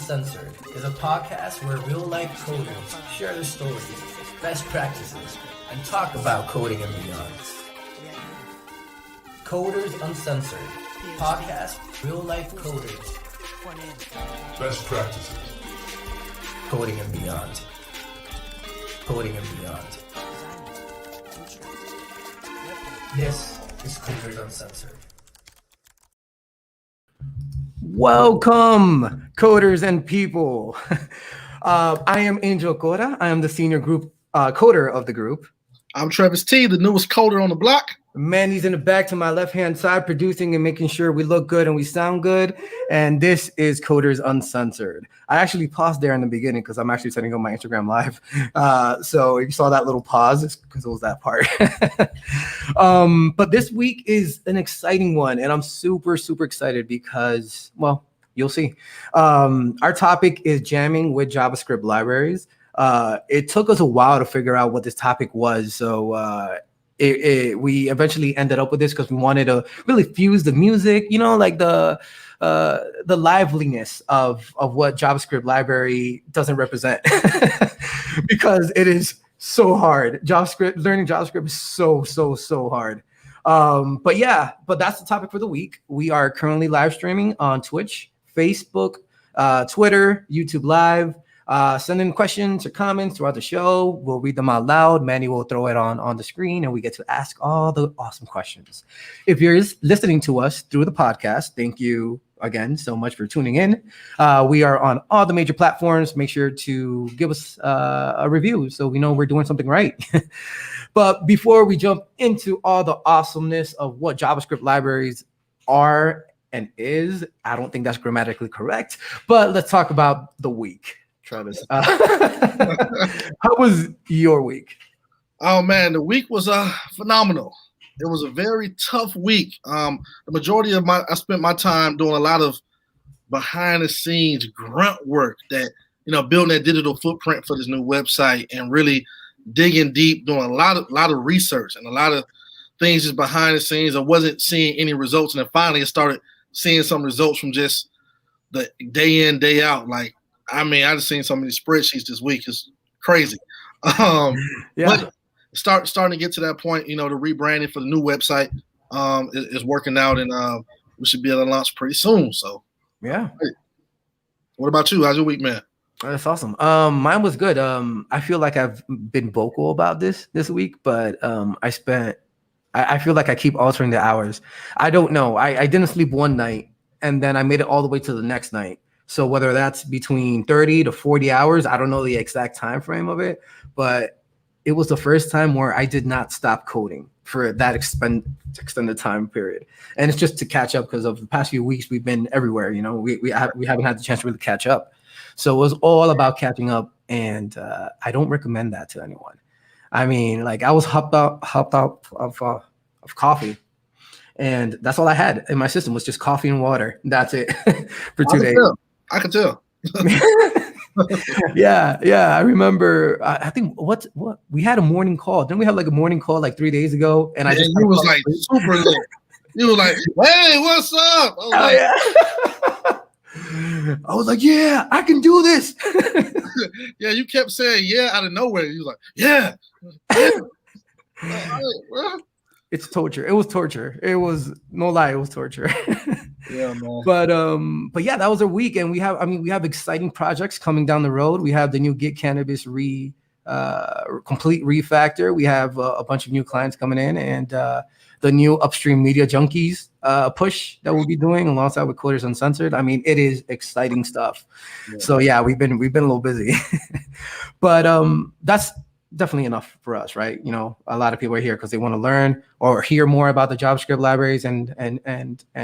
Uncensored is a podcast where real-life coders share their stories, best practices, and talk about coding and beyond. Coders Uncensored, podcast, real-life coders, best practices, coding and beyond. Coding and beyond. This is Coders Uncensored. Welcome, coders and people. I am Angel Cora. I am the senior group coder of the group. I'm Travis T, the newest coder on the block. Mandy's in the back to my left-hand side, producing and making sure we look good and we sound good. And this is Coders Uncensored. I actually paused there in the beginning because I'm actually setting up my Instagram live. So if you saw that little pause, it's because it was that part. But this week is an exciting one, and I'm super, super excited because, well, you'll see. Our topic is jamming with JavaScript libraries. It took us a while to figure out what this topic was, so we eventually ended up with this because we wanted to really fuse the music, you know, like the liveliness of what JavaScript library doesn't represent, because it is so hard. Learning JavaScript is so hard. But that's the topic for the week. We are currently live streaming on Twitch, Facebook, Twitter, YouTube Live. Send in questions or comments throughout the show. We'll read them out loud. Manny will throw it on the screen, and we get to ask all the awesome questions. If you're listening to us through the podcast, thank you again so much for tuning in. We are on all the major platforms. Make sure to give us a review so we know we're doing something right. But before we jump into all the awesomeness of what JavaScript libraries are and is, I don't think that's grammatically correct, but let's talk about the week. Travis, how was your week? Oh man, the week was phenomenal. It was a very tough week. The majority of I spent my time doing a lot of behind the scenes grunt work, that, you know, building that digital footprint for this new website and really digging deep, doing a lot of research and a lot of things just behind the scenes. I wasn't seeing any results, and then finally I started seeing some results from just the day in, day out. Like, I mean, I just seen so many spreadsheets this week. It's crazy. But starting to get to that point, you know, the rebranding for the new website is working out, and we should be able to launch pretty soon. So, yeah. What about you? How's your week, man? That's awesome. Mine was good. I feel like I've been vocal about this week, but I feel like I keep altering the hours. I don't know. I didn't sleep one night, and then I made it all the way to the next night. So whether that's between 30 to 40 hours, I don't know the exact time frame of it, but it was the first time where I did not stop coding for that extended time period. And it's just to catch up because of the past few weeks we've been everywhere. You know, we haven't had the chance to really catch up. So it was all about catching up, and I don't recommend that to anyone. I mean, like, I was hopped out of coffee, and that's all I had in my system was just coffee and water. That's it for 2 days. I can tell. Yeah. I remember. I think what we had a morning call. Didn't we have like a morning call like 3 days ago? And I just was like super lit. You were like, "Hey, what's up?" I was like, "Yeah, I can do this." Yeah, you kept saying "yeah" out of nowhere. You was like, "Yeah." It's torture. It was torture. It was, no lie, it was torture. Yeah, man. But yeah, that was our week, and we have exciting projects coming down the road. We have the new Git Cannabis complete refactor. We have a bunch of new clients coming in, and the new Upstream Media Junkies push that we'll be doing alongside with Coders Uncensored. I mean, it is exciting stuff. Yeah. So yeah, we've been a little busy, but that's definitely enough for us, right? You know, a lot of people are here because they want to learn or hear more about the JavaScript libraries and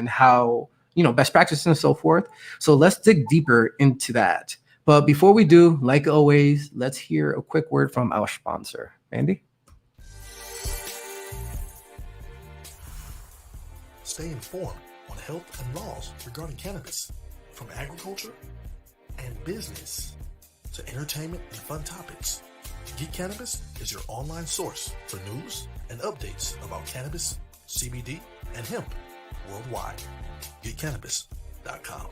how, you know, best practices and so forth. So let's dig deeper into that. But before we do, like always, let's hear a quick word from our sponsor. Andy? Stay informed on health and laws regarding cannabis, from agriculture and business to entertainment and fun topics. Geek Cannabis is your online source for news and updates about cannabis, CBD, and hemp worldwide. GeekCannabis.com.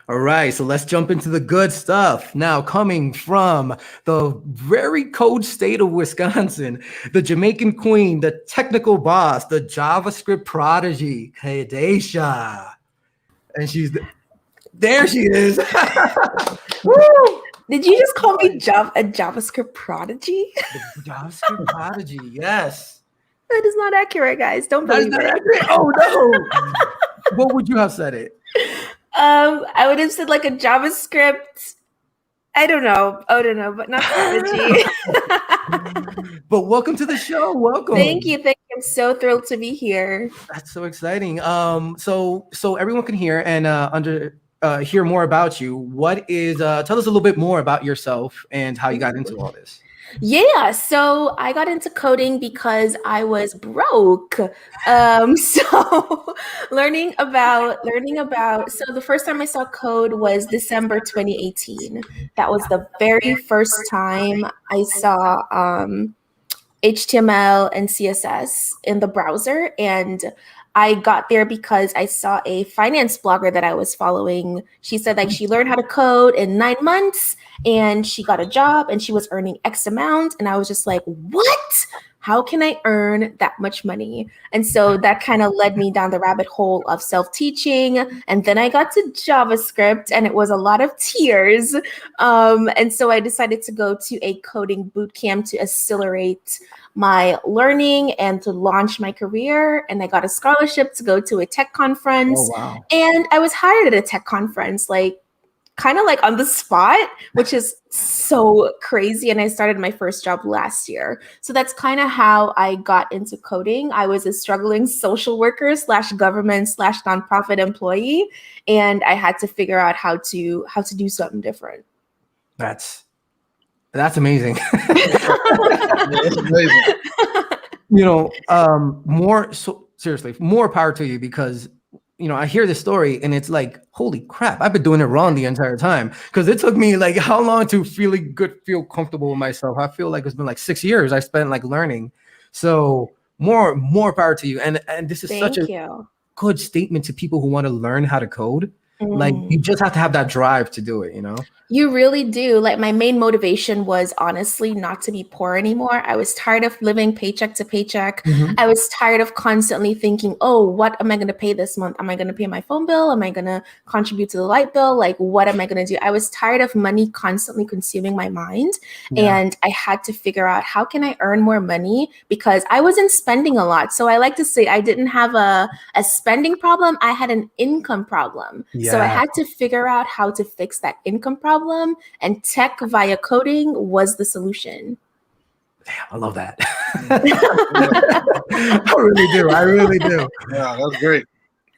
All right, so let's jump into the good stuff. Now, coming from the very cold state of Wisconsin, the Jamaican queen, the technical boss, the JavaScript prodigy, Kedasha. And there she is. Woo! Did you just call me a JavaScript prodigy? The JavaScript prodigy, yes. That is not accurate, guys. Don't That is believe not it. accurate. Oh, no. What would you have said it? I would have said like a JavaScript. I don't know, but not prodigy. But welcome to the show. Welcome. Thank you. I'm so thrilled to be here. That's so exciting. So everyone can hear and hear more about you. Tell us a little bit more about yourself and how you got into all this. Yeah, so I got into coding because I was broke. So learning about. So the first time I saw code was December 2018. That was the very first time I saw HTML and CSS in the browser, and I got there because I saw a finance blogger that I was following. She said like she learned how to code in 9 months and she got a job and she was earning X amount. And I was just like, what? How can I earn that much money? And so that kind of led me down the rabbit hole of self-teaching. And then I got to JavaScript and it was a lot of tears. And so I decided to go to a coding bootcamp to accelerate my learning and to launch my career. And I got a scholarship to go to a tech conference. Oh, wow. And I was hired at a tech conference, kind of like on the spot, which is so crazy. And I started my first job last year. So that's kind of how I got into coding. I was a struggling social worker / government / nonprofit employee. And I had to figure out how to do something different. That's amazing. That's amazing. Seriously, more power to you, because I hear this story and it's like, holy crap, I've been doing it wrong the entire time. Because it took me like how long to feel comfortable with myself? I feel like it's been like 6 years I spent like learning. So more power to you. And this is such a good statement to people who want to learn how to code. Like you just have to have that drive to do it, You really do. Like my main motivation was honestly not to be poor anymore. I was tired of living paycheck to paycheck. Mm-hmm. I was tired of constantly thinking, oh, what am I going to pay this month? Am I going to pay my phone bill? Am I going to contribute to the light bill? Like, what am I going to do? I was tired of money constantly consuming my mind. Yeah. And I had to figure out how can I earn more money, because I wasn't spending a lot. So I like to say I didn't have a spending problem. I had an income problem. Yeah. So I had to figure out how to fix that income problem, and tech via coding was the solution. Damn, I love that. I really do. Yeah, that's great.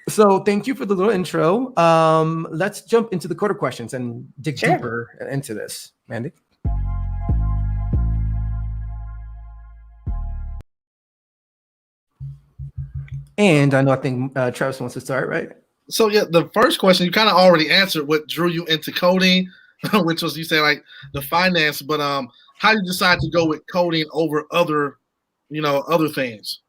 So thank you for the little intro. Let's jump into the coder questions and dig deeper into this. Mandy? And I think Travis wants to start, right? So yeah, the first question you kind of already answered what drew you into coding, which was you said like the finance, but how you decide to go with coding over other things?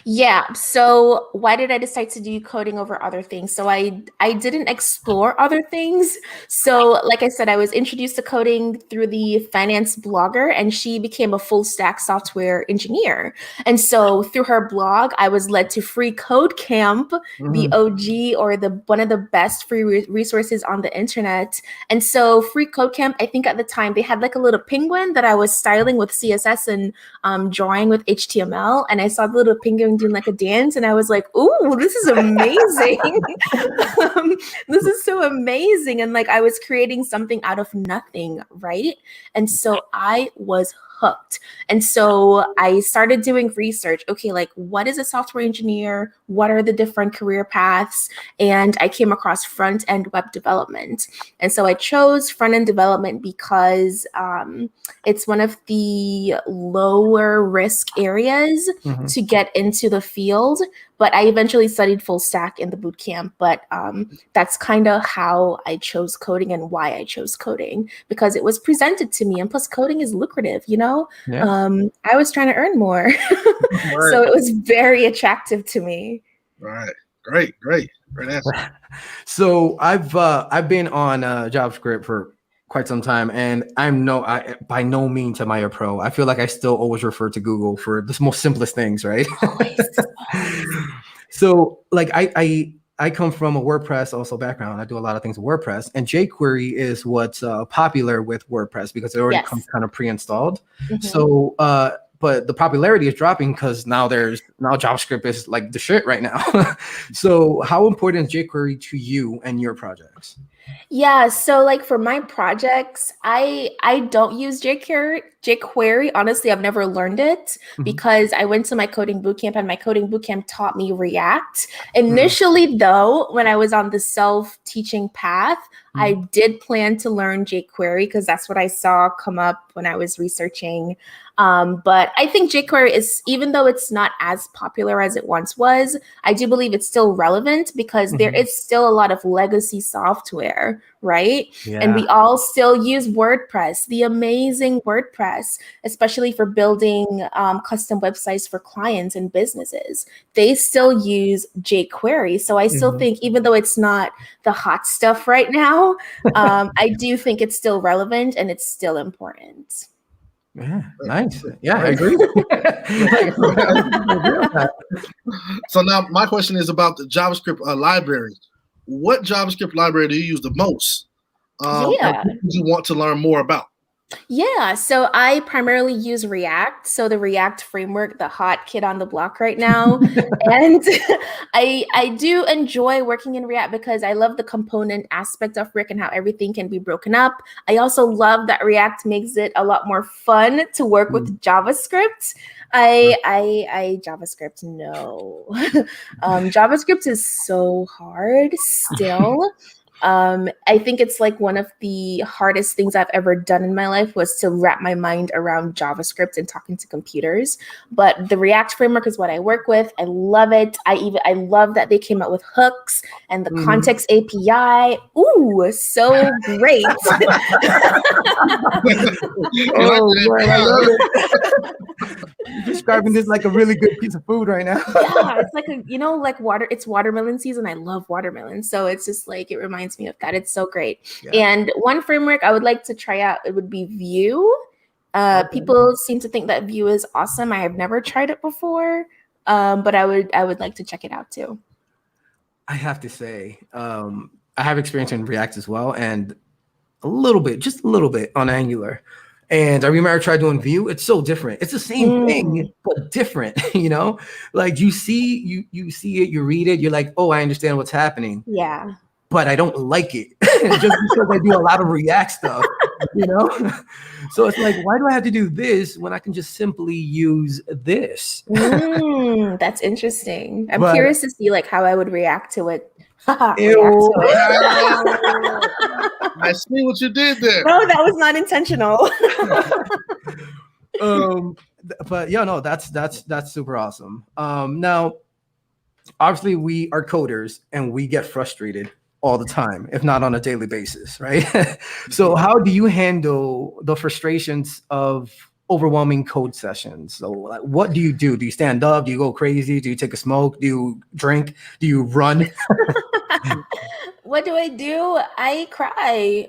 Yeah. So why did I decide to do coding over other things? So I didn't explore other things. So like I said, I was introduced to coding through the finance blogger, and she became a full stack software engineer. And so through her blog, I was led to Free Code Camp, the OG or one of the best free resources on the internet. And so Free Code Camp, I think at the time they had like a little penguin that I was styling with CSS and drawing with HTML. And I saw the little penguin doing like a dance, and I was like, ooh, this is amazing. This is so amazing. And like I was creating something out of nothing, right? And so I was hooked. And so I started doing research. Okay, like what is a software engineer? What are the different career paths? And I came across front-end web development. And so I chose front-end development because it's one of the lower risk areas to get into the field. But I eventually studied full stack in the boot camp. But that's kind of how I chose coding and why I chose coding, because it was presented to me. And plus coding is lucrative, Yeah. I was trying to earn more. So it was very attractive to me. Right. Great answer. So I've been on JavaScript for quite some time, and I by no means am I a pro. I feel like I still always refer to Google for the most simplest things, right? Always. So like I come from a WordPress also background. I do a lot of things with WordPress, and jQuery is what's popular with WordPress because it already comes kind of pre-installed. So but the popularity is dropping because now JavaScript is like the shit right now. So how important is jQuery to you and your projects? Yeah, so like for my projects, I don't use jQuery. Honestly, I've never learned it because I went to my coding bootcamp and my coding bootcamp taught me React. Initially, though, when I was on the self-teaching path, I did plan to learn jQuery because that's what I saw come up when I was researching. But I think jQuery is, even though it's not as popular as it once was, I do believe it's still relevant because there is still a lot of legacy software, right? Yeah. And we all still use WordPress, the amazing WordPress, especially for building custom websites for clients and businesses. They still use jQuery. So I still think, even though it's not the hot stuff right now, I do think it's still relevant and it's still important. Yeah, nice. Yeah, I agree. So now my question is about the JavaScript library. What JavaScript library do you use the most? And what do you want to learn more about? Yeah, so I primarily use React. So the React framework, the hot kid on the block right now. And I do enjoy working in React because I love the component aspect of React and how everything can be broken up. I also love that React makes it a lot more fun to work with JavaScript. JavaScript, no. JavaScript is so hard still. I think it's like one of the hardest things I've ever done in my life was to wrap my mind around JavaScript and talking to computers. But the React framework is what I work with. I love it. I love that they came out with hooks and the context API. Ooh, so great. Oh boy, I love it. You're describing this like a really good piece of food right now. Yeah, it's like it's watermelon season. I love watermelon. So it's just like, it reminds me of that. It's so great. Yeah. And one framework I would like to try out, it would be Vue. People seem to think that Vue is awesome. I have never tried it before, but I would like to check it out too. I have to say, I have experience in React as well, and just a little bit on Angular. And I remember I tried doing Vue. It's so different. It's the same thing, but different, like you see it, you read it, you're like, oh, I understand what's happening. Yeah. But I don't like it just because I do a lot of React stuff, So it's like, why do I have to do this when I can just simply use this? That's interesting. I'm curious to see like how I would react to it. I see what you did there. No, that was not intentional. But yeah, no, that's super awesome. Now, obviously, we are coders and we get frustrated all the time, if not on a daily basis, right? So how do you handle the frustrations of overwhelming code sessions? So like, what do you do? Do you stand up? Do you go crazy? Do you take a smoke? Do you drink? Do you run? What do? I cry.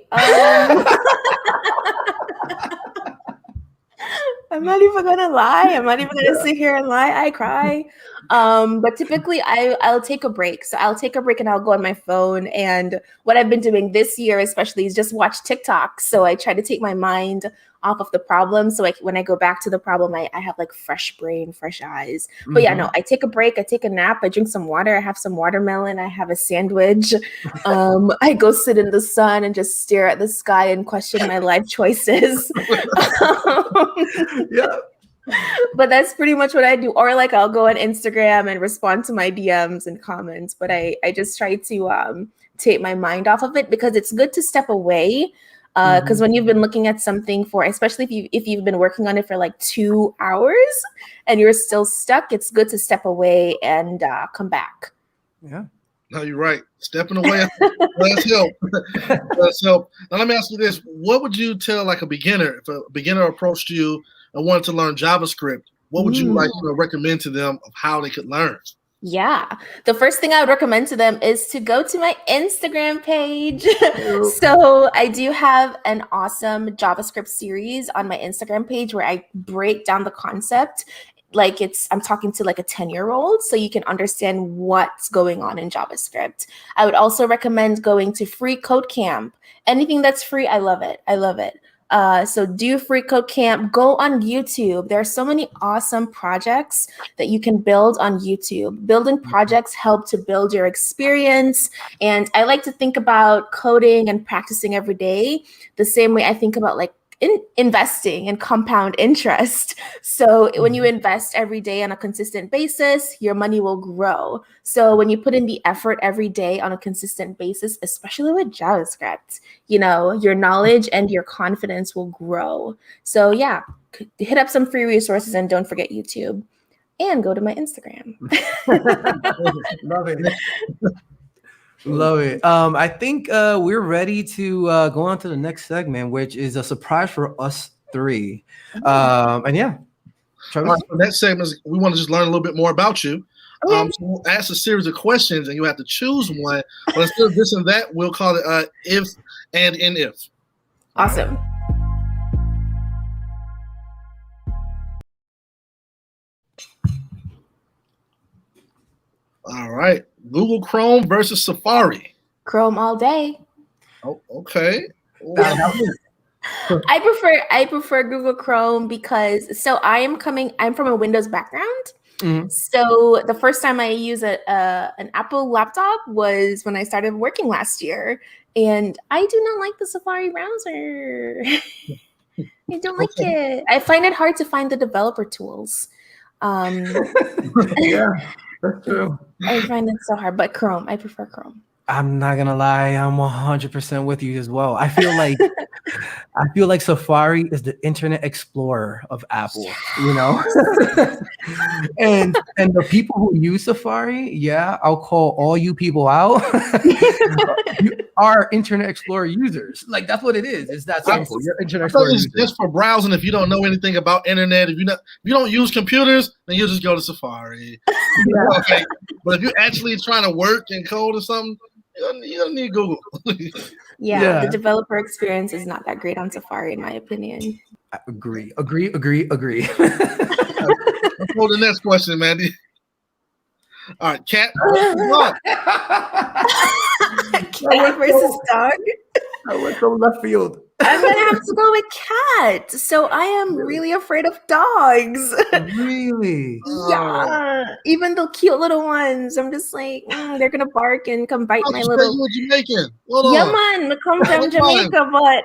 I'm not even gonna lie. I'm not even gonna sit here and lie. I cry. But typically I'll take a break. So I'll take a break and I'll go on my phone. And what I've been doing this year especially is just watch TikTok. So I try to take my mind off of the problem. So like when I go back to the problem, I have like fresh brain, fresh eyes. But yeah, no, I take a break, I take a nap, I drink some water, I have some watermelon, I have a sandwich. I go sit in the sun and just stare at the sky and question my life choices. Yeah. But that's pretty much what I do. Or like I'll go on Instagram and respond to my DMs and comments. But I just try to take my mind off of it because it's good to step away. Because when you've been looking at something for, especially if you've been working on it for like 2 hours and you're still stuck, it's good to step away and come back. Yeah. No, you're right. Stepping away does help. Does help. Now let me ask you this: what would you tell like a beginner if a beginner approached you and wanted to learn JavaScript? What would you recommend to them of how they could learn? Yeah. The first thing I would recommend to them is to go to my Instagram page. So I do have an awesome JavaScript series on my Instagram page where I break down the concept like I'm talking to like a 10-year-old, so you can understand what's going on in JavaScript. I would also recommend going to Free Code Camp. Anything that's free, I love it. I love it. So do Free Code Camp, go on YouTube. There are so many awesome projects that you can build on YouTube. Building projects help to build your experience. And I like to think about coding and practicing every day the same way I think about like investing and compound interest. So when you invest every day on a consistent basis, your money will grow. So when you put in the effort every day on a consistent basis, especially with JavaScript, you know, your knowledge and your confidence will grow. So yeah, hit up some free resources and don't forget YouTube and go to my Instagram. Love it. Love it. I think we're ready to go on to the next segment, which is a surprise for us three. And yeah, Travis? All right, so next segment is we want to just learn a little bit more about you. So we'll ask a series of questions, and you have to choose one. But instead of this and that, we'll call it if and in if. Awesome. All right. Google Chrome versus Safari. Chrome all day. Oh, okay. I prefer Google Chrome because I'm from a Windows background. Mm-hmm. So the first time I used an Apple laptop was when I started working last year, and I do not like the Safari browser. I don't like it. I find it hard to find the developer tools. Yeah, that's true. I find it so hard, but Chrome, I prefer Chrome. I'm not gonna lie, I'm 100% with you as well. I feel like Safari is the Internet Explorer of Apple, you know. and the people who use Safari, yeah, I'll call all you people out. You are Internet Explorer users. Like that's what it is. It's that simple. You're Internet Explorer users. Just for browsing. If you don't know anything about internet, if you don't use computers, then you'll just go to Safari. Yeah. Okay. But if you're actually trying to work and code or something, you don't need Google. Yeah, the developer experience is not that great on Safari, in my opinion. I agree. Let's go to the next question, Mandy. All right, cat. Cat versus dog. I went from left field. I'm gonna have to go with cat. So I am really afraid of dogs. Really? Yeah. Even the cute little ones. I'm just like, they're gonna bark and come bite my little. You Jamaican. Yeah, man. I come from Jamaica, but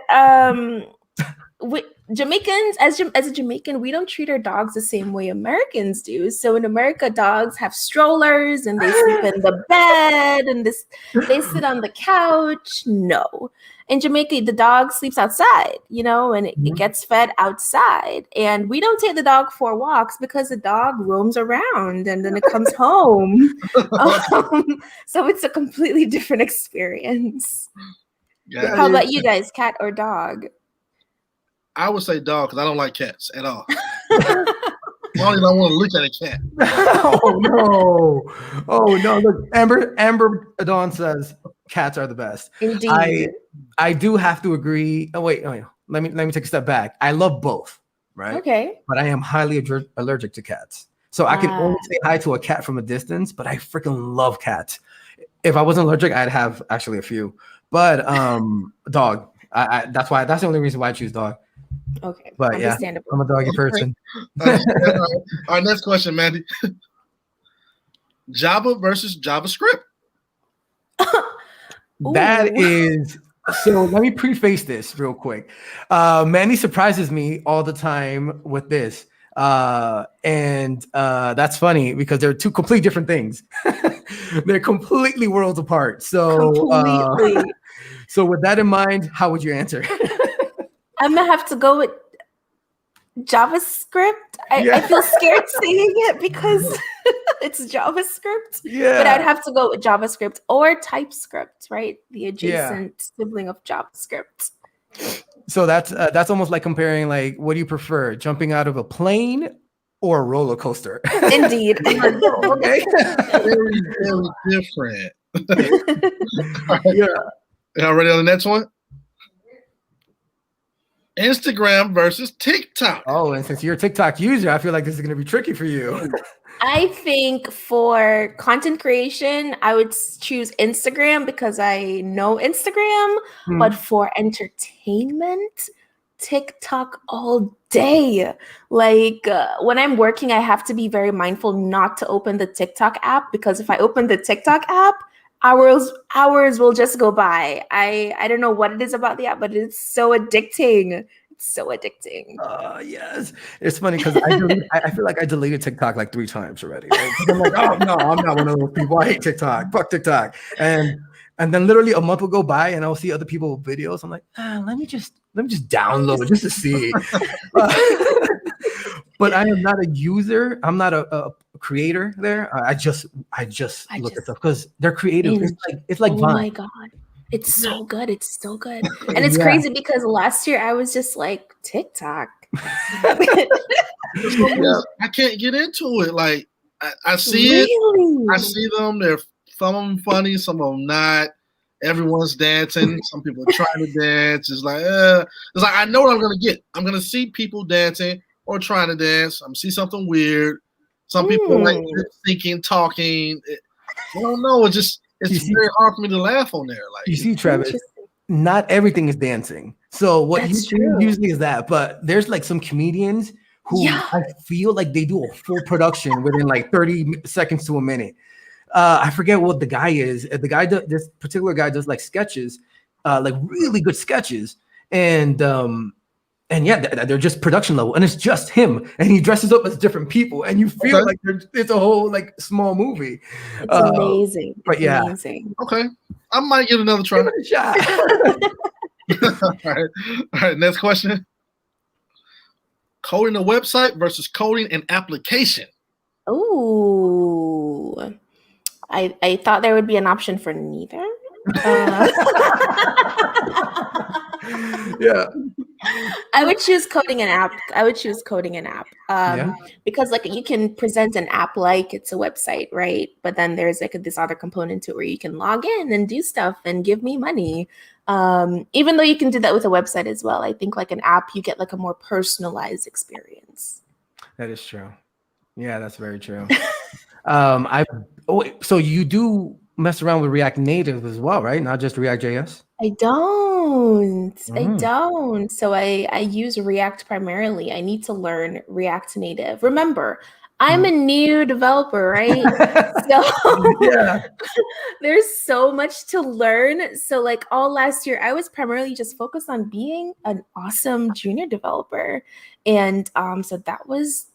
Jamaicans, as a Jamaican, we don't treat our dogs the same way Americans do. So in America, dogs have strollers and they sleep in the bed and they sit on the couch. No. In Jamaica, the dog sleeps outside, you know, and it gets fed outside. And we don't take the dog for walks because the dog roams around and then it comes home. So it's a completely different experience. Yeah. How about you guys, cat or dog? I would say dog because I don't like cats at all. I don't even want to look at a cat. Oh no! Look, Amber Dawn says cats are the best. Indeed. I do have to agree. Oh wait. Let me take a step back. I love both, right? Okay. But I am highly allergic to cats, so I can only say hi to a cat from a distance. But I freaking love cats. If I wasn't allergic, I'd have actually a few. But dog. That's the only reason why I choose dog. Okay, but yeah, I'm a doggy person. All right, next question, Mandy. Java versus JavaScript. That is so. Let me preface this real quick. Mandy surprises me all the time with this, and that's funny because they're two completely different things. They're completely worlds apart. So, so with that in mind, how would you answer? I'm gonna have to go with JavaScript. I feel scared saying it because it's JavaScript. Yeah. But I'd have to go with JavaScript or TypeScript, right? The adjacent sibling of JavaScript. So that's almost like comparing like, what do you prefer, jumping out of a plane or a roller coaster. Indeed. Okay. Very, very different. Yeah. Y'all ready on the next one? Instagram versus TikTok. Oh, and since you're a TikTok user, I feel like this is going to be tricky for you. I think for content creation, I would choose Instagram because I know Instagram. But for entertainment, TikTok all day. Like when I'm working, I have to be very mindful not to open the TikTok app, because if I open the TikTok app, hours will just go by. I don't know what it is about the app, but it's so addicting. It's so addicting. Yes. It's funny because I feel like I deleted TikTok like 3 times already. Right? 'Cause I'm like, oh no, I'm not one of those people. I hate TikTok. Fuck TikTok. And then literally a month will go by and I'll see other people's videos. I'm like, let me just download just to see. But I am not a user. I'm not a creator there. I just look at stuff because they're creative. It's like oh Vine. my god, it's so good. It's so good, and it's crazy because last year I was just like TikTok. I can't get into it. Like I see it. I see them. Some of them funny, some of them not. Everyone's dancing. Some people are trying to dance. It's like I know what I'm gonna get. I'm gonna see people dancing or trying to dance. I'm gonna see something weird. Some people are like thinking, talking. I don't know. It's very hard for me to laugh on there. Like you see, Travis, not everything is dancing. So what you do usually is that, but there's like some comedians who I feel like they do a full production within like 30 seconds to a minute. I forget what the guy is. This particular guy does like sketches, like really good sketches, and yeah, they're just production level, and it's just him, and he dresses up as different people, and you feel like it's a whole like small movie. It's amazing. But yeah, amazing. Okay, I might give another try. Give it a shot. All right. Next question: coding a website versus coding an application. Ooh. I thought there would be an option for neither. Yeah. I would choose coding an app. Because like you can present an app like it's a website, right? But then there's like this other component to it where you can log in and do stuff and give me money. Even though you can do that with a website as well. I think like an app, you get like a more personalized experience. That is true. Yeah, that's very true. So you do mess around with React Native as well, right? Not just React JS? I don't. So I use React primarily. I need to learn React Native. Remember, I'm a new developer, right? So there's so much to learn. So like all last year, I was primarily just focused on being an awesome junior developer. And so that was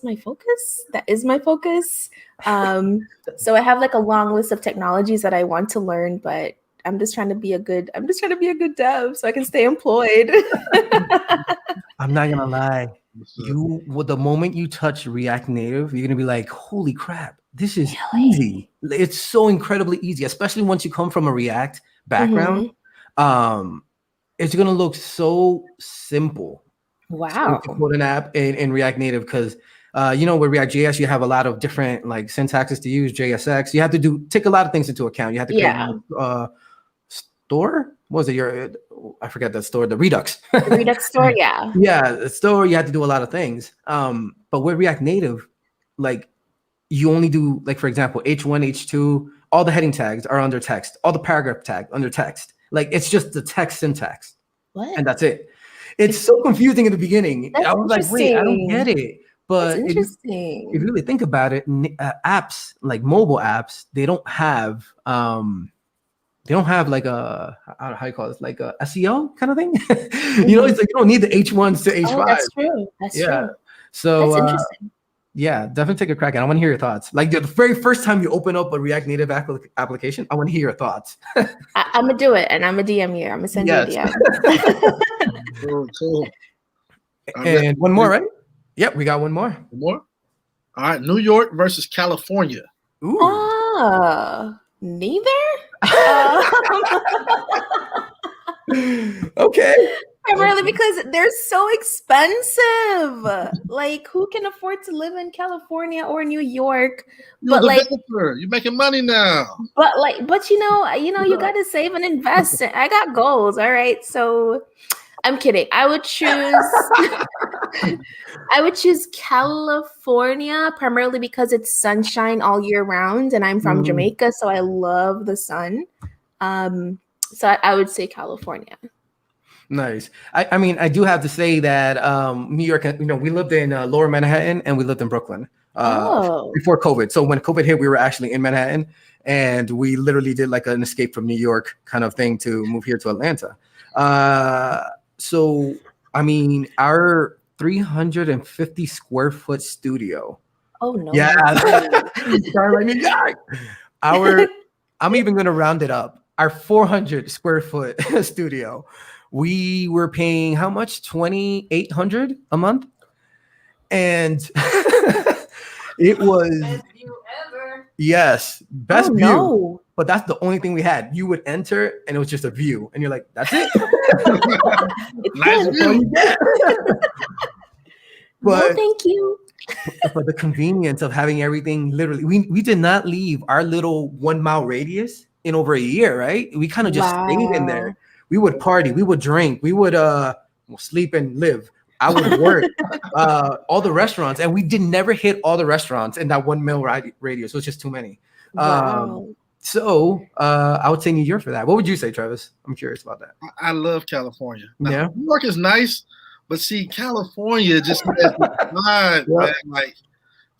my focus. That is my focus. So I have like a long list of technologies that I want to learn, but I'm just trying to be a good dev so I can stay employed. I'm not gonna lie. The moment you touch React Native, you're gonna be like, holy crap, this is easy. It's so incredibly easy, especially once you come from a React background. It's gonna look so simple. Wow. To code an app in React Native, because with React JS, you have a lot of different like syntaxes to use, JSX. You have to take a lot of things into account. You have to create store. What was it? I forget that store, the Redux. The Redux store, yeah. Yeah, the store, you have to do a lot of things. But with React Native, like you only do, like, for example, H1, H2, all the heading tags are under text, all the paragraph tag under text. Like it's just the text syntax. What? And that's it. It's so confusing in the beginning. I was like, wait, I don't get it. But if you really think about it, apps like mobile apps, they don't have like a how you call it, like a SEO kind of thing. It's like you don't need the H1s to H5. Oh, that's true. That's true. So that's interesting. Yeah, definitely take a crack at it. I want to hear your thoughts. Like the very first time you open up a React Native application, I want to hear your thoughts. I'm gonna do it, and I'm gonna DM you. I'm gonna send you a DM. Cool. And one more, right? Yep, we got one more. One more. All right, New York versus California. Ooh. Neither. Okay. Primarily because they're so expensive. Like, who can afford to live in California or New York? You're But the like, developer. You're making money now. but you gotta save and invest. I got goals. All right, so I'm kidding. I would choose California primarily because it's sunshine all year round, and I'm from Jamaica, so I love the sun. So I would say California. Nice. I mean, I do have to say that New York, we lived in Lower Manhattan and we lived in Brooklyn before COVID. So when COVID hit, we were actually in Manhattan and we literally did like an escape from New York kind of thing to move here to Atlanta. So, I mean, our 350 square foot studio. Oh, no. Yeah. I'm even going to round it up. Our 400 square foot studio, we were paying how much? $2,800 a month. And it was best view ever. Yes, best view. No. But that's the only thing we had. You would enter and it was just a view. And you're like, that's it. Nice view. But no, thank you. For the convenience of having everything literally, we did not leave our little 1 mile radius in over a year, right? We kind of just stayed in there. We would party, we would drink, we would sleep and live. I would work all the restaurants, and we did never hit all the restaurants in that 1 mile radius. It was just too many. So I would say New York for that. What would you say, Travis? I'm curious about that. I love California. Now, yeah, New York is nice, but see, California just has the vibe, man. Like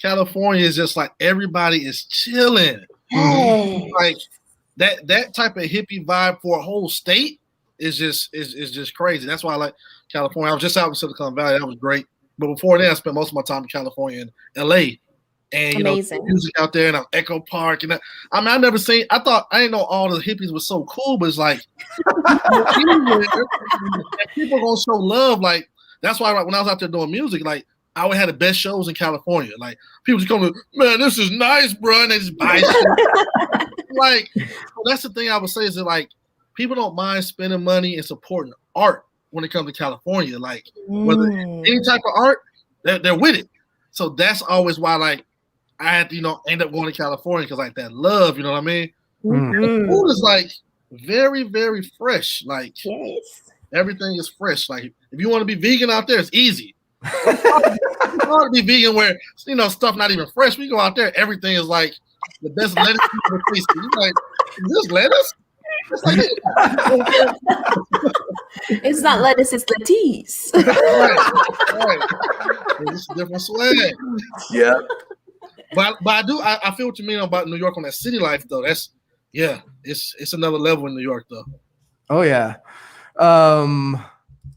California is just like everybody is chilling. Like that type of hippie vibe for a whole state is just crazy. That's why I like California. I was just out in Silicon Valley. That was great. But before that, I spent most of my time in California and LA. And music out there and Echo Park. And I never seen. I didn't know all the hippies were so cool, but it's like people gonna show love. Like that's why when I was out there doing music, like I would have the best shows in California. Like people just come to, man, this is nice, bro, and they just buy shit. Like that's the thing I would say is that like people don't mind spending money and supporting art when it comes to California. Like whether any type of art, they're with it. So that's always why like I had to end up going to California because like that love, you know what I mean? The food is like very, very fresh. Like everything is fresh. Like if you want to be vegan out there, it's easy. It's hard to be vegan where stuff not even fresh. We go out there, everything is like the best lettuce you ever tasted. You're like, is this lettuce? It's like it's not lettuce, it's lettuce. Right. It's a different swag. Yeah. But I feel what you mean about New York on that city life though. It's another level in New York though. Oh yeah.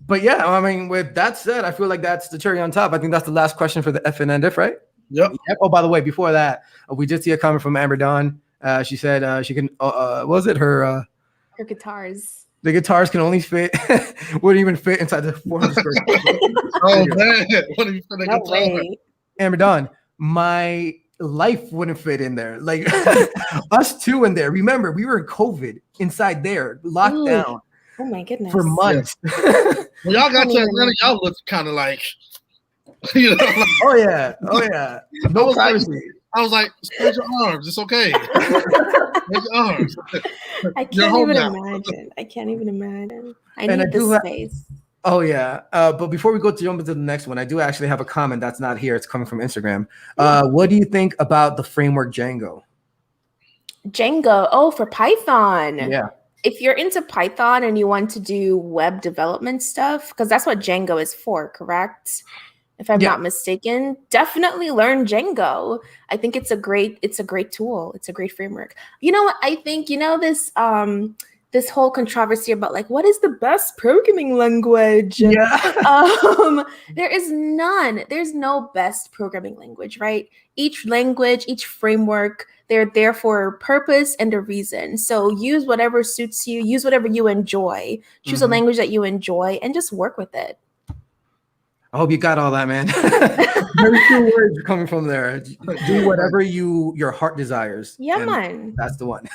But yeah, I mean, with that said, I feel like that's the cherry on top. I think that's the last question for the FNN Diff, right? Yep. Oh, by the way, before that, we did see a comment from Amber Dawn. She said she can. What was it? Her guitars. The guitars can only wouldn't even fit inside the 400 square feet. Oh man, what if you fit a guitar? Way. Amber Dawn, my life wouldn't fit in there. Like us two in there. Remember, we were in COVID inside there, locked down. Oh my goodness. For months. When y'all got to Atlanta, y'all looked kind of like, like, oh yeah. No privacy. I was like, spread your arms. It's okay. Spread your arms. I can't even imagine. I need this space. Oh yeah. But before we jump into the next one, I do actually have a comment that's not here. It's coming from Instagram. What do you think about the framework Django? Django. Oh, for Python. Yeah. If you're into Python and you want to do web development stuff, because that's what Django is for, correct? If I'm not mistaken, definitely learn Django. I think it's a great tool. It's a great framework. You know what? I think, this whole controversy about like, what is the best programming language? Yeah. There is none. There's no best programming language, right? Each language, each framework, they're there for a purpose and a reason. So use whatever suits you, use whatever you enjoy, choose a language that you enjoy and just work with it. I hope you got all that, man. Very few words coming from there. Do whatever your heart desires. Yeah, and man. That's the one.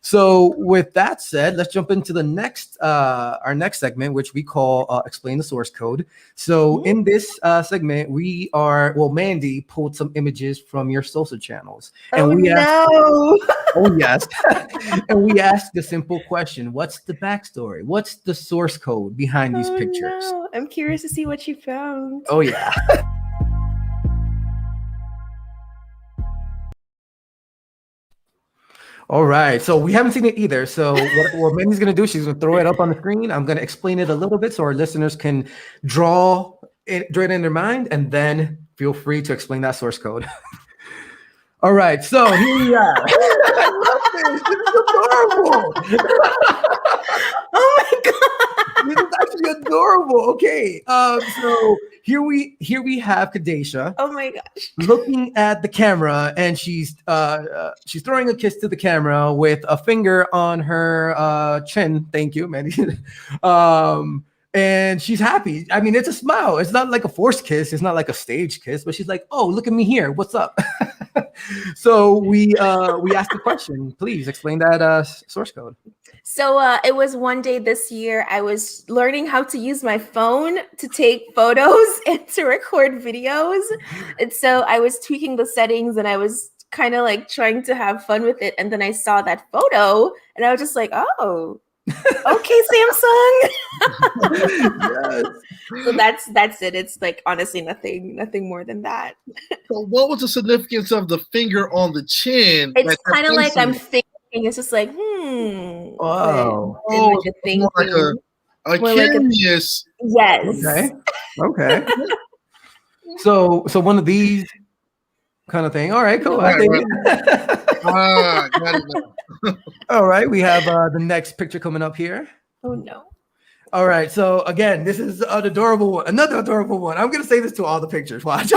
So with that said, let's jump into the next our next segment, which we call Explain the Source Code. So in this segment, Mandy pulled some images from your social channels. And oh yes. And we asked the simple question: what's the backstory? What's the source code behind these pictures? No. I'm curious to see what you found. Oh yeah. All right, so we haven't seen it either. So what Mandy's gonna do, she's gonna throw it up on the screen. I'm gonna explain it a little bit so our listeners can draw it in their mind, and then feel free to explain that source code. All right, so here we are. I love this. This is adorable. Oh my god. This is actually adorable. Okay, so here we have Kedasha. Oh my gosh. Looking at the camera, and she's throwing a kiss to the camera with a finger on her chin. Thank you, Mandy. And she's happy. I mean, it's a smile. It's not like a forced kiss. It's not like a staged kiss, but she's like, "Oh, look at me here. What's up?" So we asked the question. Please explain that source code. So it was one day this year, I was learning how to use my phone to take photos and to record videos. And so I was tweaking the settings and I was kind of like trying to have fun with it. And then I saw that photo and I was just like, oh, okay, Samsung. Yes. So that's it. It's like honestly nothing more than that. So what was the significance of the finger on the chin? It's kind of like I'm thinking. It's just like, Wow. Oh, like more like a curious. Yes. Okay. So one of these kind of thing. All right, cool. Got it now. All right, we have the next picture coming up here. Oh no. All right, so again, this is an adorable one, another adorable one. I'm gonna say this to all the pictures. Watch.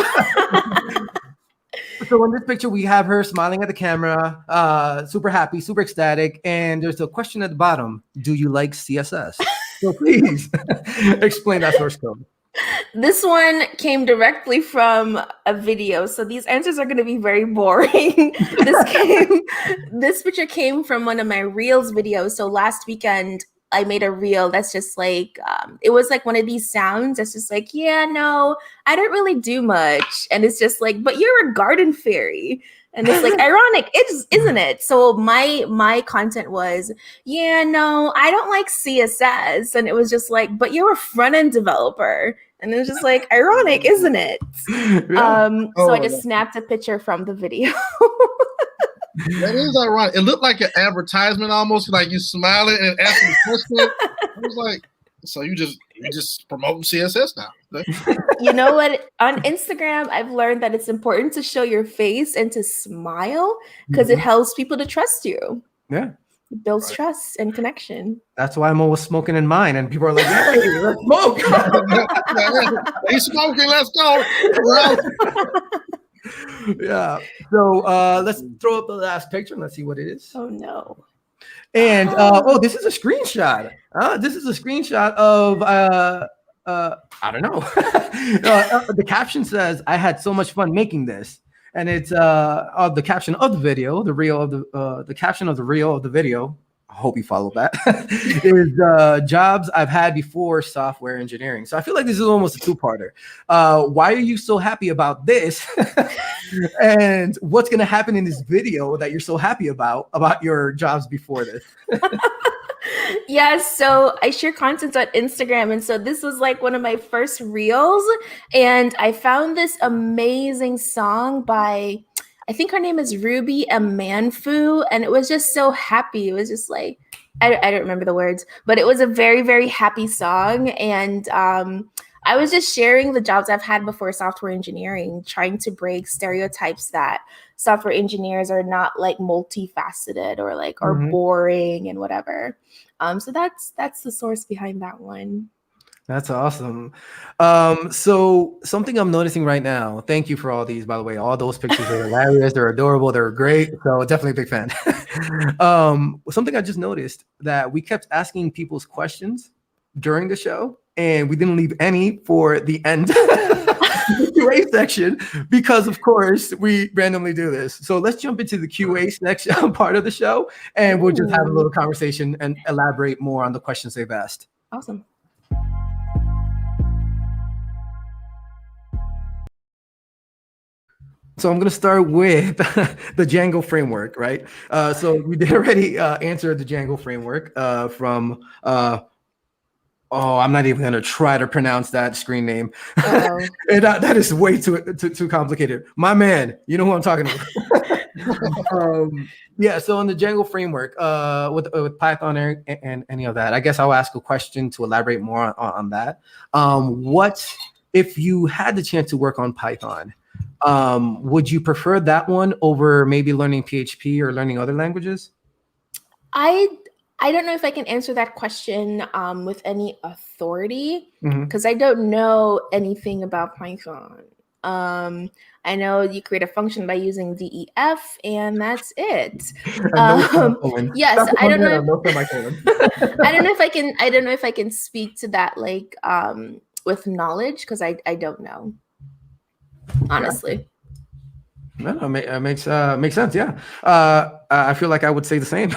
So in this picture, we have her smiling at the camera, super happy, super ecstatic, and there's a question at the bottom: do you like CSS? So please explain that source code. This one came directly from a video, so these answers are going to be very boring. This picture came from one of my Reels videos. So last weekend, I made a reel that's just like, it was like one of these sounds that's just like, yeah, no, I don't really do much. And it's just like, but you're a garden fairy. And it's like ironic, isn't it? So my content was, yeah, no, I don't like CSS. And it was just like, but you're a front-end developer. And it was just like, ironic, isn't it? Yeah. So I just snapped a picture from the video. That is ironic. It looked like an advertisement almost, like you smiling and asking a question. I was like, so you just promoting CSS now. You know what? On Instagram, I've learned that it's important to show your face and to smile because it helps people to trust you. Yeah. It builds trust and connection. That's why I'm always smoking in mine, and people are like, "Hey, let's smoke." He's smoking. Let's go. Yeah. So let's throw up the last picture and let's see what it is. Oh no. And this is a screenshot. This is a screenshot of I don't know. The caption says, "I had so much fun making this," and it's the caption of the video, the caption of the reel of the video. I hope you follow that. Is jobs I've had before software engineering. So I feel like this is almost a two-parter. Why are you so happy about this? And what's going to happen in this video that you're so happy about your jobs before this? Yes, so I share content on Instagram, and so this was like one of my first reels, and I found this amazing song by, I think her name is Ruby Amanfu, and it was just so happy. It was just like, I don't remember the words, but it was a very, very happy song, and I was just sharing the jobs I've had before software engineering, trying to break stereotypes that software engineers are not like multifaceted or like or boring and whatever. So that's the source behind that one. That's awesome. So something I'm noticing right now, thank you for all these, by the way, all those pictures are hilarious. They're adorable. They're great. So definitely a big fan. Something I just noticed that we kept asking people's questions during the show. and we didn't leave any for the end QA section because, of course, we randomly do this. So let's jump into the QA section part of the show, and we'll just have a little conversation and elaborate more on the questions they've asked. Awesome. So I'm going to start with the Django framework, right? So we did already answer the Django framework from, I'm not even going to try to pronounce that screen name. That is way too complicated. My man, you know who I'm talking about. Yeah, so in the Django framework, with Python and any of that, I guess I'll ask a question to elaborate more on that. What if you had the chance to work on Python? Would you prefer that one over maybe learning PHP or learning other languages? I don't know if I can answer that question with any authority because I don't know anything about Python. I know you create a function by using def, and that's it. Yes, I don't know. I don't know if I can. I don't know if I can speak to that like with knowledge because I don't know. Honestly. No, it makes sense. Yeah, I feel like I would say the same.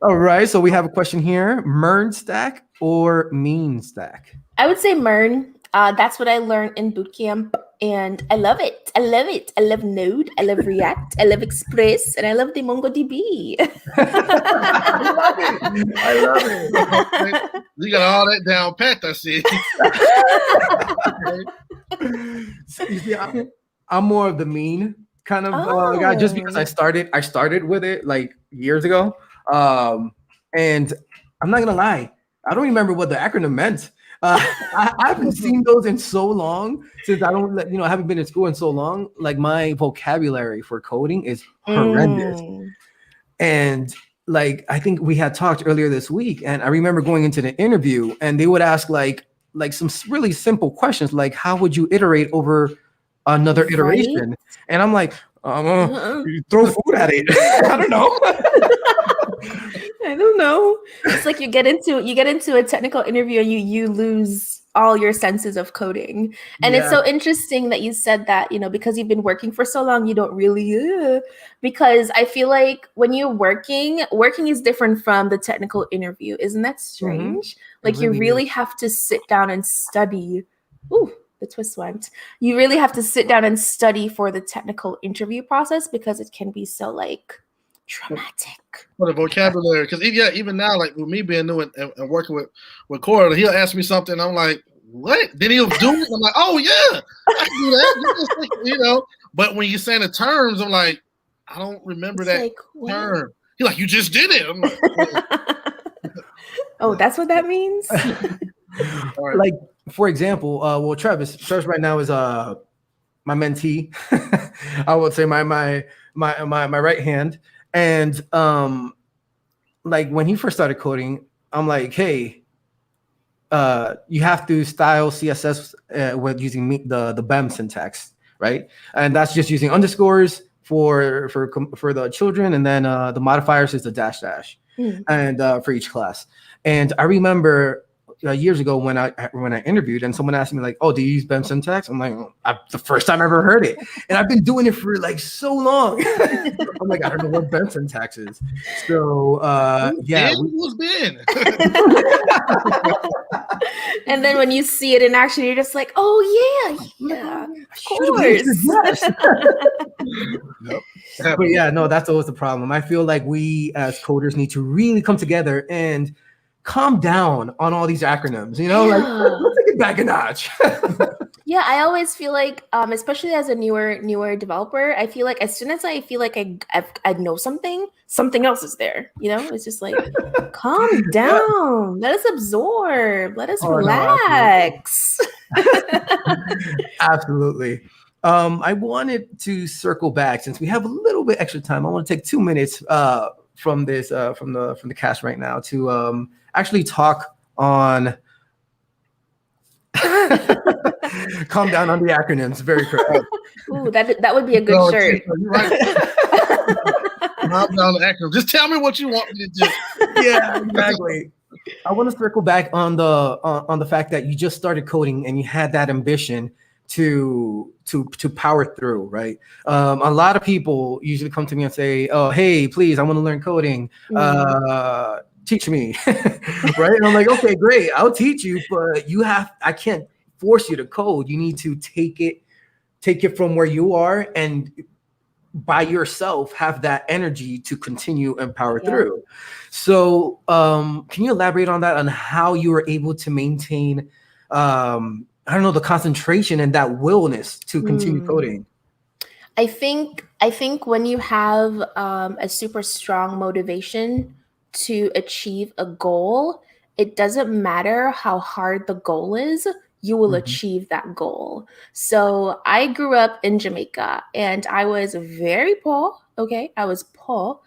All right, so we have a question here: MERN stack or mean stack? I would say MERN. That's what I learned in bootcamp, and I love it. I love it. I love Node. I love React. I love Express, and I love the MongoDB. I love it. You got all that down pat, I see. See, I'm more of the mean kind of guy, just because I started with it like years ago, and I'm not gonna lie, I don't remember what the acronym meant. I haven't seen those in so long since I haven't been in school in so long. Like my vocabulary for coding is horrendous, and like I think we had talked earlier this week, and I remember going into the interview, and they would ask like some really simple questions, like how would you iterate over another iteration? And I'm like, throw food at it. I don't know. I don't know. It's like you get into a technical interview and you lose all your senses of coding. And it's so interesting that you said that, because you've been working for so long, you don't really, because I feel like when you're working is different from the technical interview. Isn't that strange? Like you really have to sit down and study. Ooh, the twist went. You really have to sit down and study for the technical interview process because it can be so like dramatic. For the vocabulary, because even now, like with me being new and working with Cora, he'll ask me something, I'm like, what? Then he'll do it. I'm like, oh yeah, I can do that. But when you're saying the terms, I'm like, I don't remember that term. He's like, you just did it. I'm like, oh, that's what that means. Right. Like for example, Travis right now is my mentee. I would say my right hand. And like when he first started coding, I'm like, hey, you have to style CSS with using the BEM syntax, right? And that's just using underscores for the children, and then the modifiers is the dash, and for each class. And I remember years ago when I interviewed and someone asked me like, oh, do you use BEM syntax? I'm like, the first time I ever heard it. And I've been doing it for like so long. I'm like, I don't know what BEM syntax is. So who's been? And then when you see it in action, you're just like, oh yeah, of course. But yeah, no, that's always the problem. I feel like we as coders need to really come together and calm down on all these acronyms, like let's take it back a notch. Yeah, I always feel like, especially as a newer developer, I feel like as soon as I feel like I know something else is there. It's just like, calm down. Let us absorb. Let us relax. No, absolutely. I wanted to circle back since we have a little bit extra time. I want to take 2 minutes from this from the cast right now to actually talk on calm down on the acronyms. Very correct. Ooh, that would be a good shirt. Calm down the acronym. Just tell me what you want me to do. Yeah, exactly. I want to circle back on the fact that you just started coding and you had that ambition to power through, right? A lot of people usually come to me and say, "Oh, hey, please, I want to learn coding. Teach me," right? And I'm like, "Okay, great, I'll teach you, but I can't force you to code. You need to take it from where you are and by yourself have that energy to continue and power through." So can you elaborate on that, on how you were able to maintain I don't know, the concentration and that willness to continue coding? I think when you have a super strong motivation to achieve a goal, it doesn't matter how hard the goal is, you will achieve that goal. So I grew up in Jamaica and I was very poor. Okay, I was poor.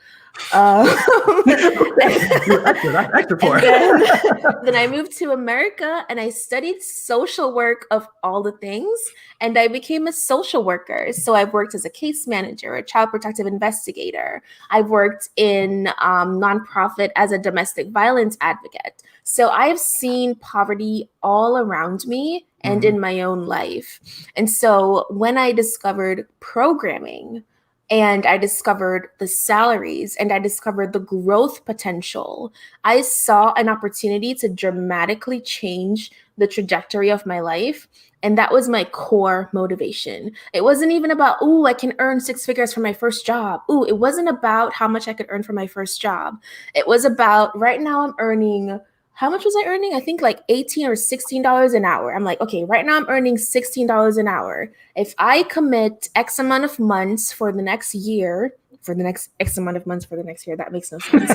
Extra poor. Then I moved to America and I studied social work of all the things, and I became a social worker. So I've worked as a case manager, a child protective investigator. I've worked in nonprofit as a domestic violence advocate. So I've seen poverty all around me and in my own life. And so when I discovered programming, and I discovered the salaries, and I discovered the growth potential, I saw an opportunity to dramatically change the trajectory of my life. And that was my core motivation. It wasn't even about, I can earn 6 figures from my first job. It wasn't about how much I could earn from my first job. It was about, right now I'm earning, how much was I earning? I think like $18 or $16 an hour. I'm like, okay, right now I'm earning $16 an hour. If I commit X amount of months for the next year, that makes no sense.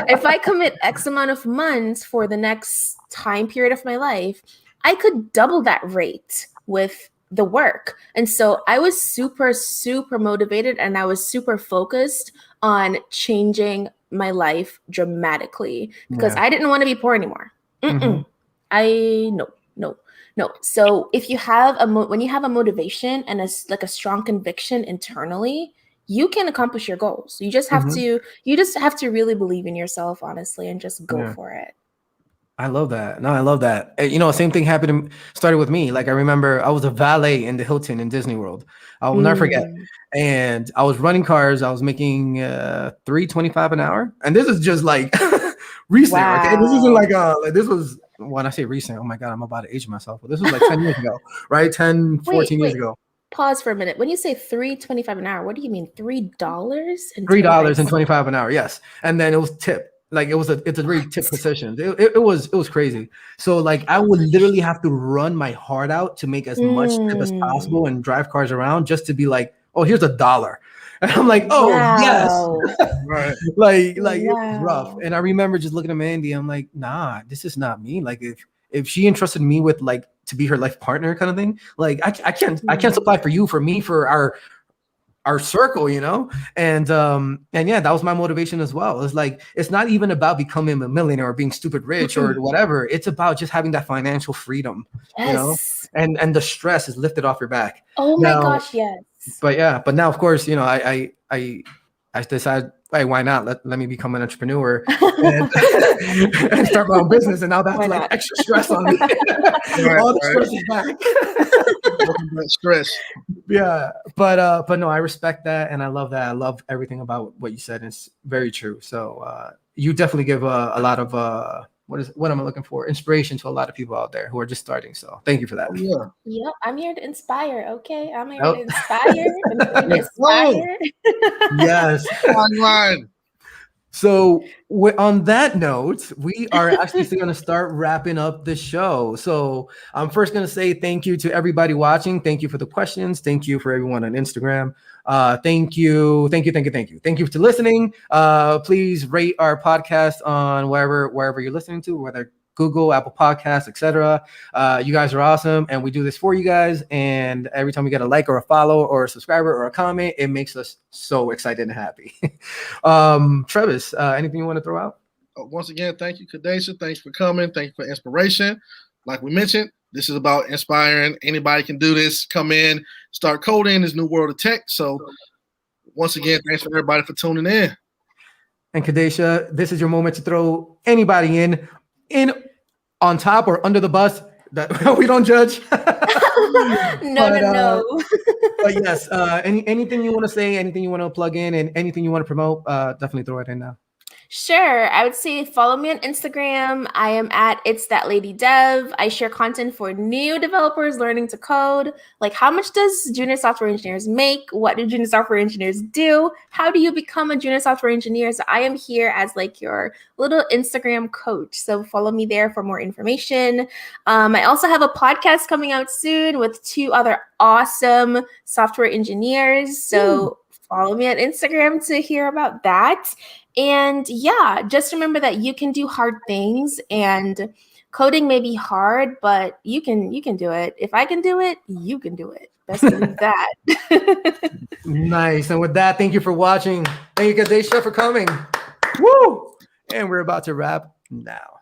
If I commit X amount of months for the next time period of my life, I could double that rate with the work. And so I was super, super motivated, and I was super focused on changing my life dramatically because I didn't want to be poor anymore. No. So if you have when you have a motivation and a strong conviction internally, you can accomplish your goals. You just have to really believe in yourself, honestly, and just go for it. I love that. No, I love that. Same thing started with me. Like, I remember I was a valet in the Hilton in Disney World. I will never forget. And I was running cars. I was making $3.25 an hour. And this is just like recent. Wow. Okay, this isn't like this was, when I say recent, oh my God, I'm about to age myself. But this was like 10 years ago, right? 10, 14 years ago. Pause for a minute. When you say $3.25 an hour, what do you mean? $3? $3.25 an hour. Yes. And then it was tip. Like, it's a very tip position. It was crazy. So like, I would literally have to run my heart out to make as much tip as possible and drive cars around just to be like, oh, here's $1. And I'm like, oh yes. Right. Like it was rough. And I remember just looking at Mandy, I'm like, nah, this is not me. Like, if she entrusted me with like to be her life partner kind of thing, like I can't supply for me, for our circle, and yeah, that was my motivation as well. It's like, it's not even about becoming a millionaire or being stupid rich or whatever. It's about just having that financial freedom, and the stress is lifted off your back. Oh my gosh, yes. But now, of course, I decided, hey, why not? Let me become an entrepreneur and start my own business. And now that's like extra stress on me. All the stress is back. Stress. Yeah, but no, I respect that, and I love that. I love everything about what you said. It's very true. So you definitely give a lot of what am I looking for? Inspiration to a lot of people out there who are just starting. So thank you for that. Yeah, I'm here to inspire. Okay, I'm here to inspire. Yes. Online. So on that note, we are actually going to start wrapping up the show. So I'm first going to say thank you to everybody watching. Thank you for the questions. Thank you for everyone on Instagram. Thank you for listening. Please rate our podcast on wherever you're listening to, whether Google, Apple Podcasts, etc. You guys are awesome, and we do this for you guys. And every time we get a like or a follow or a subscriber or a comment, it makes us so excited and happy. Travis, anything you want to throw out? Once again, thank you, Kedasha. Thanks for coming. Thank you for inspiration. Like we mentioned, this is about inspiring. Anybody can do this. Come in, start coding this new world of tech. So once again, thanks for everybody for tuning in. And Kedasha, this is your moment to throw anybody in on top or under the bus. That we don't judge. No. But yes, anything you want to say, anything you want to plug in, and anything you want to promote, definitely throw it in now. Sure. I would say follow me on Instagram. I am at It's That Lady Dev. I share content for new developers learning to code. Like, how much does junior software engineers make? What do junior software engineers do? How do you become a junior software engineer? So I am here as like your little Instagram coach. So follow me there for more information. I also have a podcast coming out soon with 2 other awesome software engineers. So follow me on Instagram to hear about that. And yeah, just remember that you can do hard things, and coding may be hard, but you can do it. If I can do it, you can do it. Best believe that. Nice. And with that, thank you for watching. Thank you, Kedasha, for coming. Woo! And we're about to wrap now.